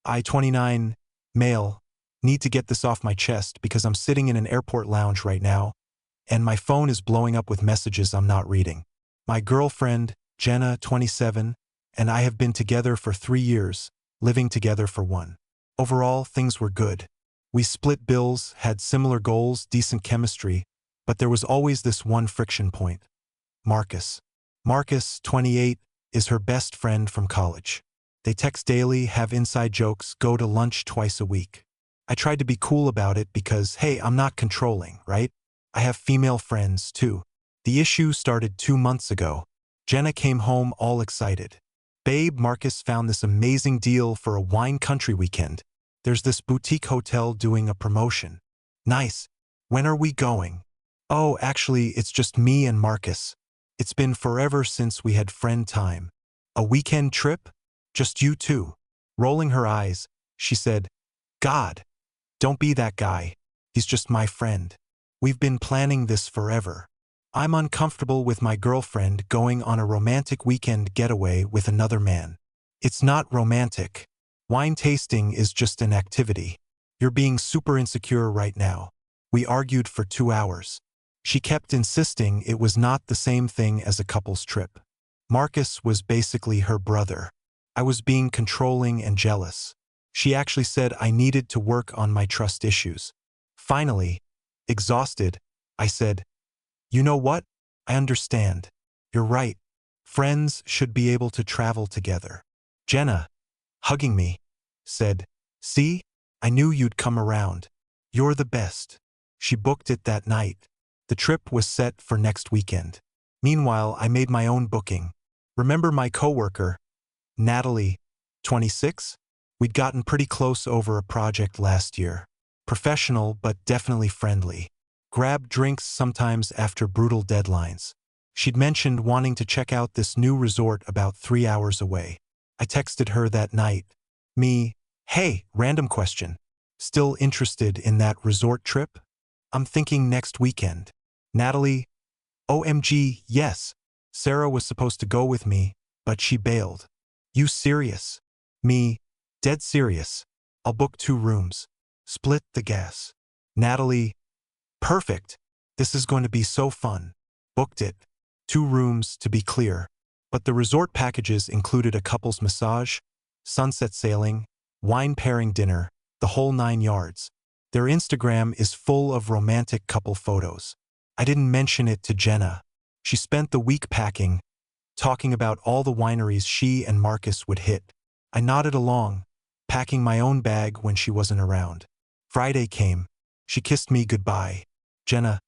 I-29, male, need to get this off my chest because I'm sitting in an airport lounge right now, and my phone is blowing up with messages I'm not reading. My girlfriend, Jenna, 27, and I have been together for 3 years, living together for 1. Overall, things were good. We split bills, had similar goals, decent chemistry, but there was always this one friction point. Marcus. Marcus, 28, is her best friend from college. They text daily, have inside jokes, go to lunch twice a week. I tried to be cool about it because, hey, I'm not controlling, right? I have female friends, too. The issue started 2 months ago. Jenna came home all excited. Babe, Marcus found this amazing deal for a wine country weekend. There's this boutique hotel doing a promotion. Nice. When are we going? Oh, actually, it's just me and Marcus. It's been forever since we had friend time. A weekend trip? Just you two. Rolling her eyes, she said, God, don't be that guy. He's just my friend. We've been planning this forever. I'm uncomfortable with my girlfriend going on a romantic weekend getaway with another man. It's not romantic. Wine tasting is just an activity. You're being super insecure right now. We argued for 2 hours. She kept insisting it was not the same thing as a couple's trip. Marcus was basically her brother. I was being controlling and jealous. She actually said I needed to work on my trust issues. Finally, exhausted, I said, you know what? I understand. You're right. Friends should be able to travel together. Jenna, hugging me, said, see? I knew you'd come around. You're the best. She booked it that night. The trip was set for next weekend. Meanwhile, I made my own booking. Remember my coworker, Natalie, 26? We'd gotten pretty close over a project last year. Professional, but definitely friendly. Grabbed drinks sometimes after brutal deadlines. She'd mentioned wanting to check out this new resort about 3 hours away. I texted her that night. Me, hey, random question. Still interested in that resort trip? I'm thinking next weekend. Natalie, OMG, yes. Sarah was supposed to go with me, but she bailed. You serious? Me, dead serious. I'll book 2 rooms. Split the gas. Natalie, perfect. This is going to be so fun. Booked it. 2 rooms, to be clear. But the resort packages included a couple's massage, sunset sailing, wine pairing dinner, the whole 9 yards. Their Instagram is full of romantic couple photos. I didn't mention it to Jenna. She spent the week packing, talking about all the wineries she and Marcus would hit. I nodded along, packing my own bag when she wasn't around. Friday came. She kissed me goodbye. Jenna,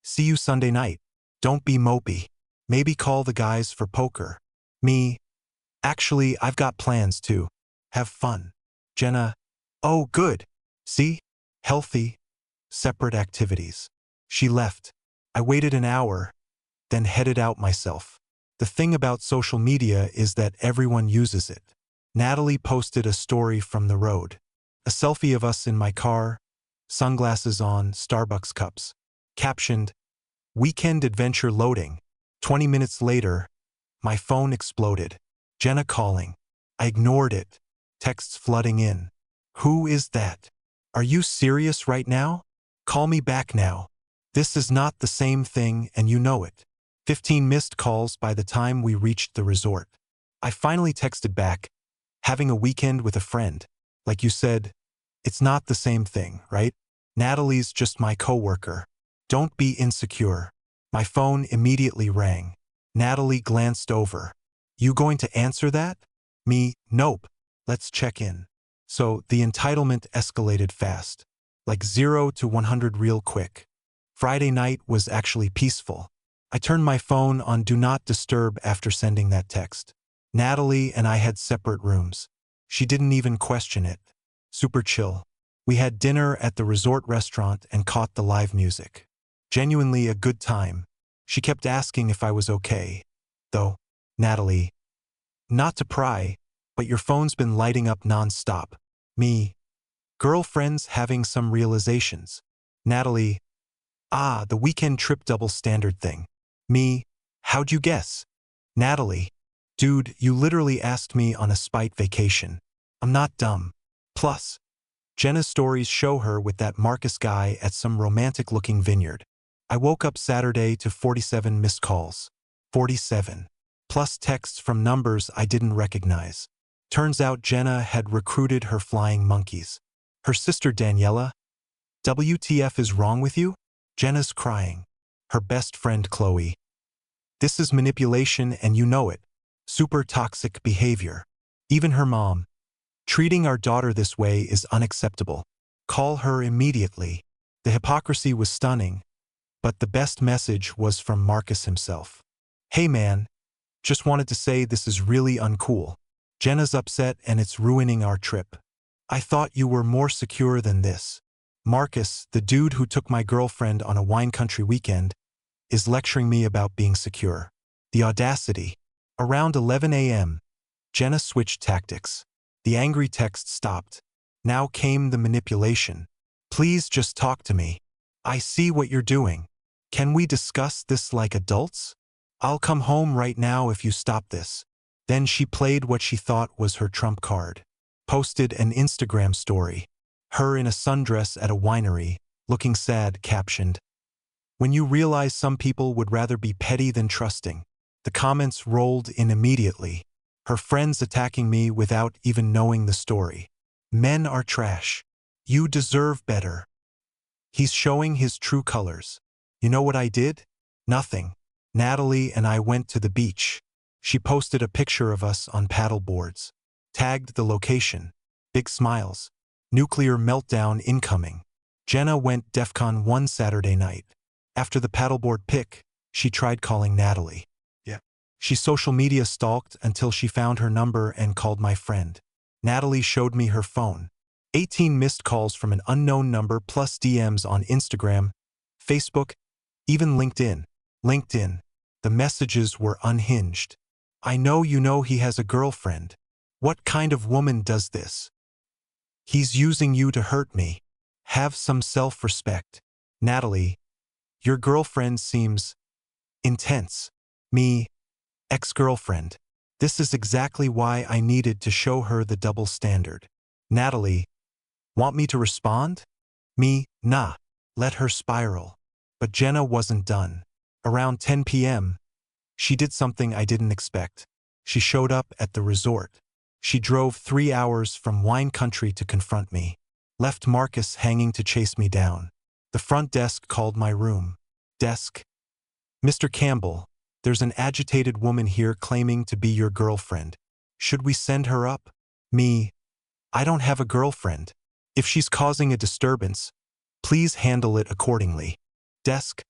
see you Sunday night. Don't be mopey. Maybe call the guys for poker. Me, actually, I've got plans too. Have fun. Jenna, oh good. See? Healthy, separate activities. She left. I waited an hour, then headed out myself. The thing about social media is that everyone uses it. Natalie posted a story from the road. A selfie of us in my car, sunglasses on, Starbucks cups. Captioned, Weekend adventure loading. 20 minutes later, my phone exploded. Jenna calling. I ignored it. Texts flooding in. Who is that? Are you serious right now? Call me back now. This is not the same thing and you know it. 15 missed calls by the time we reached the resort. I finally texted back, having a weekend with a friend. Like you said, it's not the same thing, right? Natalie's just my coworker. Don't be insecure. My phone immediately rang. Natalie glanced over. You going to answer that? Me, nope. Let's check in. So the entitlement escalated fast. Like 0 to 100 real quick. Friday night was actually peaceful. I turned my phone on Do Not Disturb after sending that text. Natalie and I had separate rooms. She didn't even question it. Super chill. We had dinner at the resort restaurant and caught the live music. Genuinely a good time. She kept asking if I was okay. Though, Natalie, not to pry, but your phone's been lighting up non-stop. Me, girlfriend's having some realizations. Natalie, the weekend trip double standard thing. Me, how'd you guess? Natalie, dude, you literally asked me on a spite vacation. I'm not dumb. Plus, Jenna's stories show her with that Marcus guy at some romantic-looking vineyard. I woke up Saturday to 47 missed calls. 47. Plus texts from numbers I didn't recognize. Turns out Jenna had recruited her flying monkeys. Her sister Daniela, WTF is wrong with you? Jenna's crying. Her best friend Qley. This is manipulation and you know it. Super toxic behavior. Even her mom. Treating our daughter this way is unacceptable. Call her immediately. The hypocrisy was stunning, but the best message was from Marcus himself. Hey man, just wanted to say this is really uncool. Jenna's upset and it's ruining our trip. I thought you were more secure than this. Marcus, the dude who took my girlfriend on a wine country weekend, is lecturing me about being secure. The audacity. Around 11 a.m., Jenna switched tactics. The angry text stopped. Now came the manipulation. Please just talk to me. I see what you're doing. Can we discuss this like adults? I'll come home right now if you stop this. Then she played what she thought was her trump card. Posted an Instagram story. Her in a sundress at a winery, looking sad, captioned, "When you realize some people would rather be petty than trusting." The comments rolled in immediately. Her friends attacking me without even knowing the story. Men are trash. You deserve better. He's showing his true colors. You know what I did? Nothing. Natalie and I went to the beach. She posted a picture of us on paddle boards. Tagged the location. Big smiles. Nuclear meltdown incoming. Jenna went DEFCON 1 Saturday night. After the paddleboard pic, she tried calling Natalie. She social media stalked until she found her number and called my friend. Natalie showed me her phone. 18 missed calls from an unknown number plus DMs on Instagram, Facebook, even LinkedIn. The messages were unhinged. I know you know he has a girlfriend. What kind of woman does this? He's using you to hurt me. Have some self-respect. Natalie, your girlfriend seems intense. Me, ex-girlfriend. This is exactly why I needed to show her the double standard. Natalie, want me to respond? Me, nah. Let her spiral. But Jenna wasn't done. Around 10 p.m., she did something I didn't expect. She showed up at the resort. She drove 3 hours from wine country to confront me. Left Marcus hanging to chase me down. The front desk called my room. Desk. Mr. Campbell, there's an agitated woman here claiming to be your girlfriend. Should we send her up? Me, I don't have a girlfriend. If she's causing a disturbance, please handle it accordingly. Desk.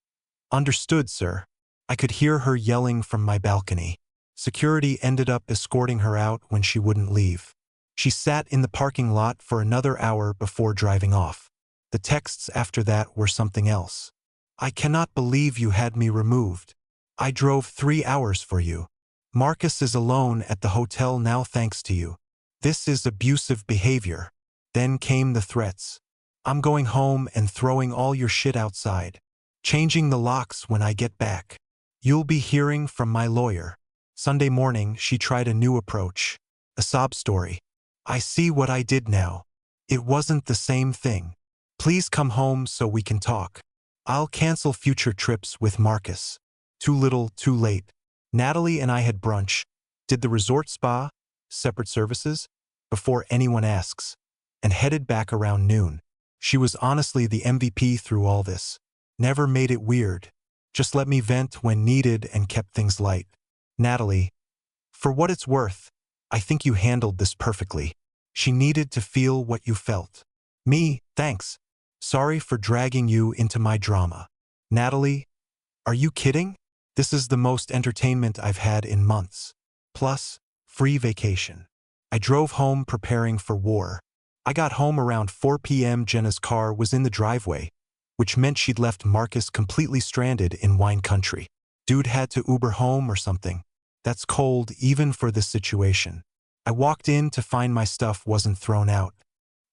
Understood, sir. I could hear her yelling from my balcony. Security ended up escorting her out when she wouldn't leave. She sat in the parking lot for another hour before driving off. The texts after that were something else. I cannot believe you had me removed. I drove 3 hours for you. Marcus is alone at the hotel now thanks to you. This is abusive behavior. Then came the threats. I'm going home and throwing all your shit outside. Changing the locks when I get back. You'll be hearing from my lawyer. Sunday morning, she tried a new approach. A sob story. I see what I did now. It wasn't the same thing. Please come home so we can talk. I'll cancel future trips with Marcus. Too little, too late. Natalie and I had brunch. Did the resort spa, separate services, before anyone asks, and headed back around noon. She was honestly the MVP through all this. Never made it weird. Just let me vent when needed and kept things light. Natalie, for what it's worth, I think you handled this perfectly. She needed to feel what you felt. Me, thanks. Sorry for dragging you into my drama. Natalie, are you kidding? This is the most entertainment I've had in months. Plus, free vacation. I drove home preparing for war. I got home around 4 p.m. Jenna's car was in the driveway, which meant she'd left Marcus completely stranded in wine country. Dude had to Uber home or something. That's cold even for this situation. I walked in to find my stuff wasn't thrown out.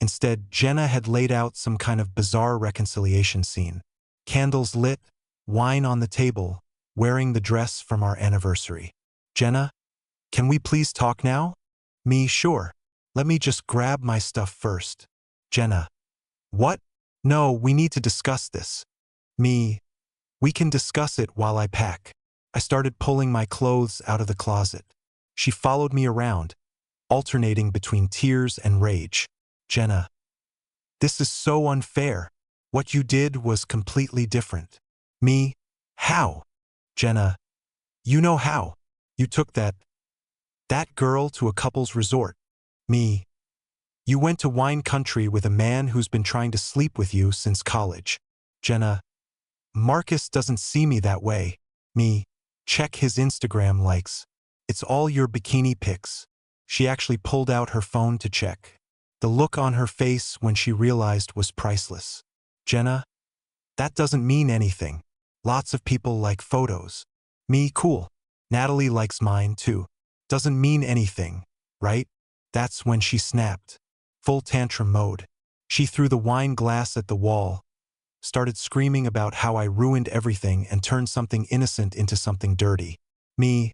Instead, Jenna had laid out some kind of bizarre reconciliation scene. Candles lit, wine on the table, wearing the dress from our anniversary. Jenna, can we please talk now? Me, sure. Let me just grab my stuff first. Jenna. What? No, we need to discuss this. Me. We can discuss it while I pack. I started pulling my clothes out of the closet. She followed me around, alternating between tears and rage. Jenna. This is so unfair. What you did was completely different. Me. How? Jenna. You know how. You took that girl to a couple's resort. Me. You went to wine country with a man who's been trying to sleep with you since college. Jenna. Marcus doesn't see me that way. Me. Check his Instagram likes. It's all your bikini pics. She actually pulled out her phone to check. The look on her face when she realized was priceless. Jenna. That doesn't mean anything. Lots of people like photos. Me. Cool. Natalie likes mine too. Doesn't mean anything, right? That's when she snapped. Full tantrum mode. She threw the wine glass at the wall, started screaming about how I ruined everything and turned something innocent into something dirty. Me.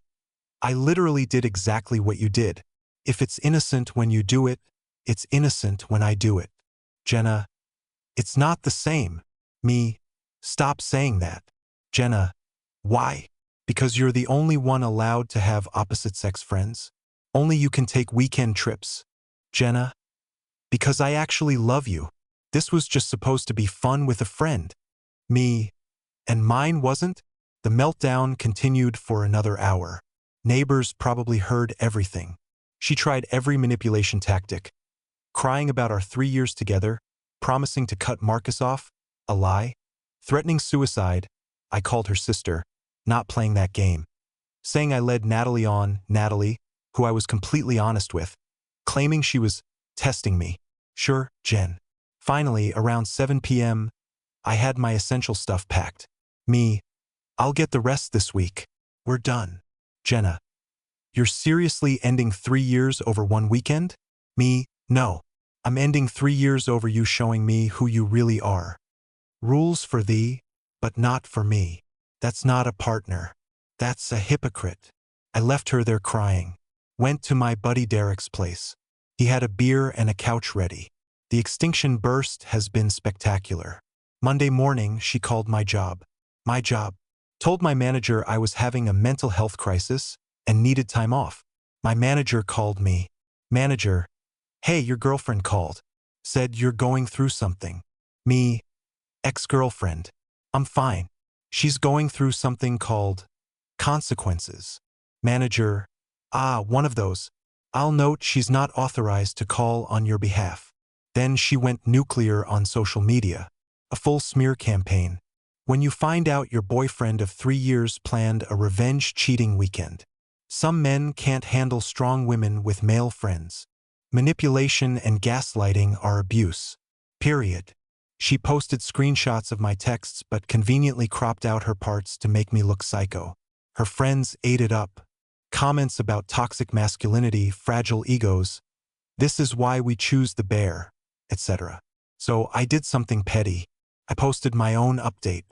I literally did exactly what you did. If it's innocent when you do it, it's innocent when I do it. Jenna. It's not the same. Me. Stop saying that. Jenna. Why? Because you're the only one allowed to have opposite-sex friends? Only you can take weekend trips. Jenna. Because I actually love you. This was just supposed to be fun with a friend. Me. And mine wasn't? The meltdown continued for another hour. Neighbors probably heard everything. She tried every manipulation tactic. Crying about our 3 years together, promising to cut Marcus off, a lie, threatening suicide. I called her sister, not playing that game. Saying I led Natalie on, Natalie, who I was completely honest with, claiming she was testing me. Sure, Jen. Finally, around 7 p.m., I had my essential stuff packed. Me. I'll get the rest this week. We're done. Jenna. You're seriously ending 3 years over one weekend? Me. No. I'm ending 3 years over you showing me who you really are. Rules for thee, but not for me. That's not a partner. That's a hypocrite. I left her there crying. Went to my buddy Derek's place. He had a beer and a couch ready. The extinction burst has been spectacular. Monday morning, she called my job. My job. Told my manager I was having a mental health crisis and needed time off. My manager called me. Manager. Hey, your girlfriend called. Said you're going through something. Me. Ex-girlfriend. I'm fine. She's going through something called consequences. Manager. Ah, one of those. I'll note she's not authorized to call on your behalf. Then she went nuclear on social media. A full smear campaign. When you find out your boyfriend of 3 years planned a revenge cheating weekend. Some men can't handle strong women with male friends. Manipulation and gaslighting are abuse. Period. She posted screenshots of my texts but conveniently cropped out her parts to make me look psycho. Her friends ate it up. Comments about toxic masculinity, fragile egos. This is why we choose the bear, etc. So I did something petty. I posted my own update.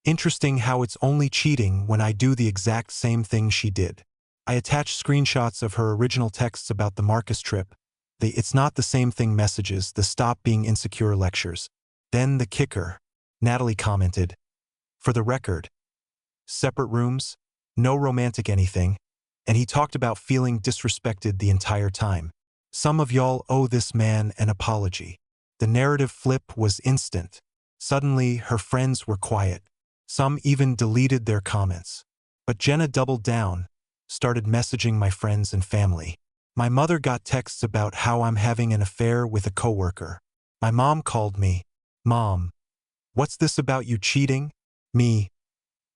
Interesting how it's only cheating when I do the exact same thing she did. I attached screenshots of her original texts about the Marcus trip, the "it's not the same thing" messages, the "stop being insecure" lectures. Then the kicker. Natalie commented, "For the record, separate rooms, no romantic anything," and he talked about feeling disrespected the entire time. Some of y'all owe this man an apology. The narrative flip was instant. Suddenly, her friends were quiet. Some even deleted their comments. But Jenna doubled down, started messaging my friends and family. My mother got texts about how I'm having an affair with a coworker. My mom called me. Mom, what's this about you cheating? Me.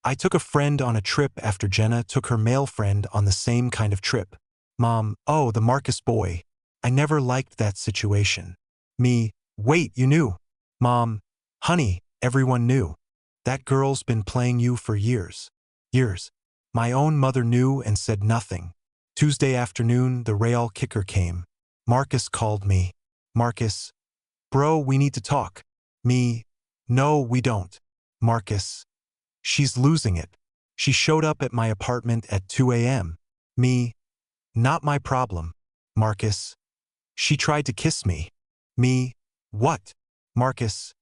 I took a friend on a trip after Jenna took her male friend on the same kind of trip. Mom, oh, the Marcus boy. I never liked that situation. Me, wait, you knew? Mom, honey, everyone knew. That girl's been playing you for years. Years. My own mother knew and said nothing. Tuesday afternoon, the real kicker came. Marcus called me. Marcus. Bro, we need to talk. Me. No, we don't. Marcus. She's losing it. She showed up at my apartment at 2 a.m. Me. Not my problem. Marcus. She tried to kiss me. Me? What? Marcus?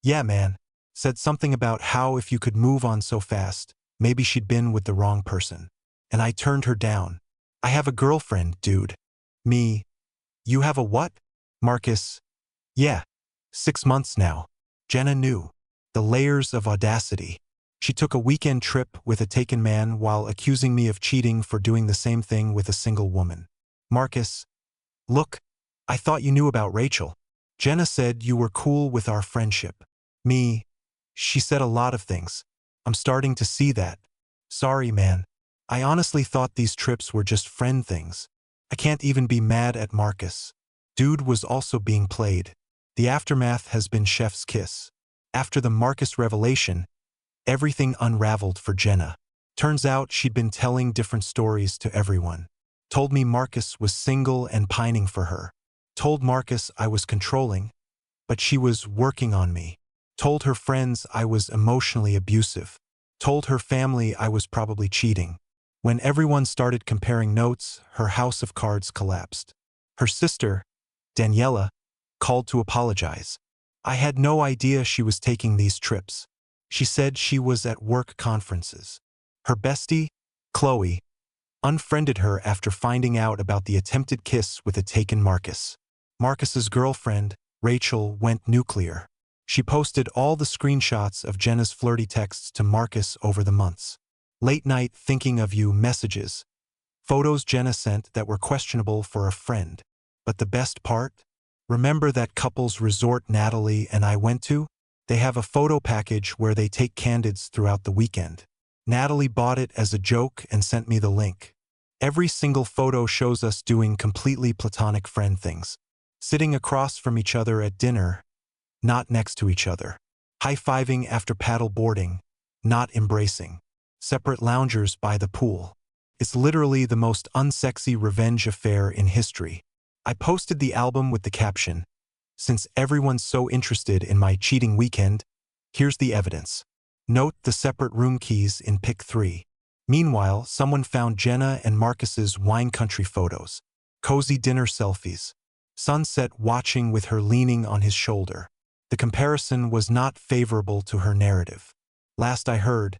Yeah, man. Said something about how if you could move on so fast, maybe she'd been with the wrong person. And I turned her down. I have a girlfriend, dude. Me? You have a what? Marcus? Yeah. 6 months now. Jenna knew. The layers of audacity. She took a weekend trip with a taken man while accusing me of cheating for doing the same thing with a single woman. Marcus? Look, I thought you knew about Rachel. Jenna said you were cool with our friendship. Me? She said a lot of things. I'm starting to see that. Sorry, man. I honestly thought these trips were just friend things. I can't even be mad at Marcus. Dude was also being played. The aftermath has been chef's kiss. After the Marcus revelation, everything unraveled for Jenna. Turns out she'd been telling different stories to everyone. Told me Marcus was single and pining for her. Told Marcus I was controlling, but she was working on me. Told her friends I was emotionally abusive. Told her family I was probably cheating. When everyone started comparing notes, her house of cards collapsed. Her sister, Daniela, called to apologize. I had no idea she was taking these trips. She said she was at work conferences. Her bestie, Qley, unfriended her after finding out about the attempted kiss with a taken Marcus. Marcus's girlfriend, Rachel, went nuclear. She posted all the screenshots of Jenna's flirty texts to Marcus over the months. Late night thinking of you messages. Photos Jenna sent that were questionable for a friend. But the best part? Remember that couple's resort Natalie and I went to? They have a photo package where they take candids throughout the weekend. Natalie bought it as a joke and sent me the link. Every single photo shows us doing completely platonic friend things. Sitting across from each other at dinner, not next to each other. High-fiving after paddle boarding, not embracing. Separate loungers by the pool. It's literally the most unsexy revenge affair in history. I posted the album with the caption, "Since everyone's so interested in my cheating weekend, here's the evidence. Note the separate room keys in pic 3. Meanwhile, someone found Jenna and Marcus's wine country photos. Cozy dinner selfies. Sunset watching with her leaning on his shoulder. The comparison was not favorable to her narrative. Last I heard,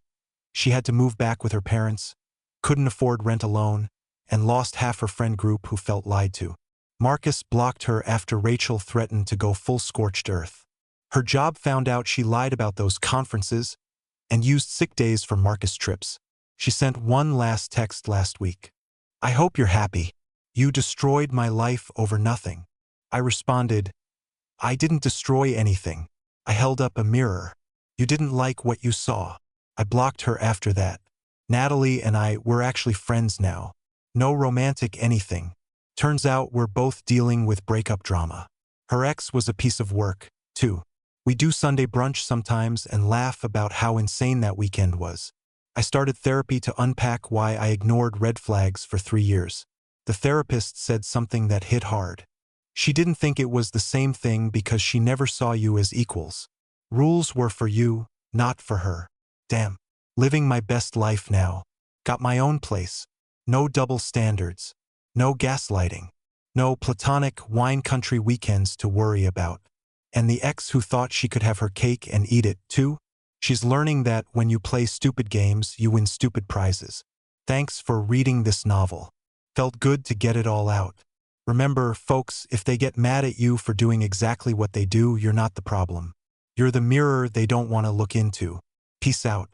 she had to move back with her parents, couldn't afford rent alone, and lost half her friend group who felt lied to. Marcus blocked her after Rachel threatened to go full scorched earth. Her job found out she lied about those conferences and used sick days for Marcus trips. She sent one last text last week. I hope you're happy. You destroyed my life over nothing. I responded, I didn't destroy anything. I held up a mirror. You didn't like what you saw. I blocked her after that. Natalie and I were actually friends now. No romantic anything. Turns out we're both dealing with breakup drama. Her ex was a piece of work, too. We do Sunday brunch sometimes and laugh about how insane that weekend was. I started therapy to unpack why I ignored red flags for 3 years. The therapist said something that hit hard. She didn't think it was the same thing because she never saw you as equals. Rules were for you, not for her. Damn. Living my best life now. Got my own place. No double standards. No gaslighting. No platonic wine country weekends to worry about. And the ex who thought she could have her cake and eat it, too? She's learning that when you play stupid games, you win stupid prizes. Thanks for reading this novel. Felt good to get it all out. Remember, folks, if they get mad at you for doing exactly what they do, you're not the problem. You're the mirror they don't want to look into. Peace out.